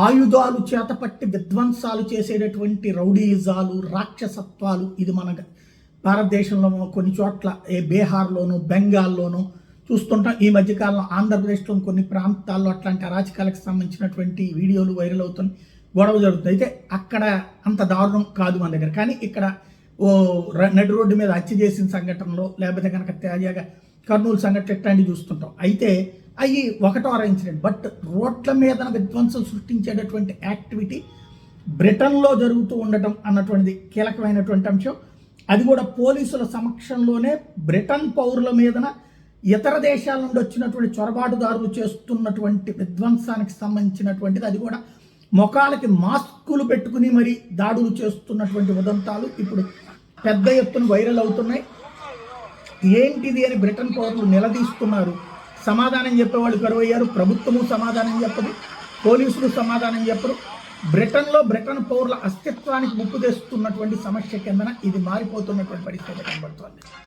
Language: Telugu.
ఆయుధాలు చేతపట్టి విధ్వంసాలు చేసేటటువంటి రౌడీయిజాలు, రాక్షసత్వాలు ఇది మన భారతదేశంలో కొన్ని చోట్ల బీహార్లోను, బెంగాల్లోను చూస్తుంటాం. ఈ మధ్యకాలంలో ఆంధ్రప్రదేశ్లోని కొన్ని ప్రాంతాల్లో అట్లాంటి అరాచకాలకు సంబంధించినటువంటి వీడియోలు వైరల్ అవుతున్నాయి, గొడవ జరుగుతుంది. అయితే అక్కడ అంత దారుణం కాదు మన దగ్గర. కానీ ఇక్కడ నడి రోడ్డు మీద హత్య చేసిన సంఘటనలో, లేకపోతే కనుక తాజాగా కర్నూలు సంఘటన ఇట్లాంటివి చూస్తుంటాం. అయితే అవి ఒకటో ఇన్సిడెంట్. బట్ రోడ్ల మీద విధ్వంసం సృష్టించేటటువంటి యాక్టివిటీ బ్రిటన్లో జరుగుతూ ఉండటం అన్నటువంటిది కీలకమైనటువంటి అంశం. అది కూడా పోలీసుల సమక్షంలోనే బ్రిటన్ పౌరుల మీదన ఇతర దేశాల నుండి వచ్చినటువంటి చొరబాటుదారులు చేస్తున్నటువంటి విధ్వంసానికి సంబంధించినటువంటిది. అది కూడా ముఖాలకి మాస్కులు పెట్టుకుని మరి దాడులు చేస్తున్నటువంటి ఉదంతాలు ఇప్పుడు పెద్ద ఎత్తున వైరల్ అవుతున్నాయి. ఏంటిది అని బ్రిటన్ పౌరులు నిలదీస్తున్నారు. సమాధానం చెప్పేవాళ్ళు కరువయ్యారు. ప్రభుత్వము సమాధానం చెప్పదు, పోలీసులు సమాధానం చెప్పరు. బ్రిటన్లో బ్రిటన్ పౌరుల అస్తిత్వానికి ముప్పు తెస్తున్నటువంటి సమస్య కిందన ఇది మారిపోతున్నటువంటి పరిస్థితి కనబడుతోంది.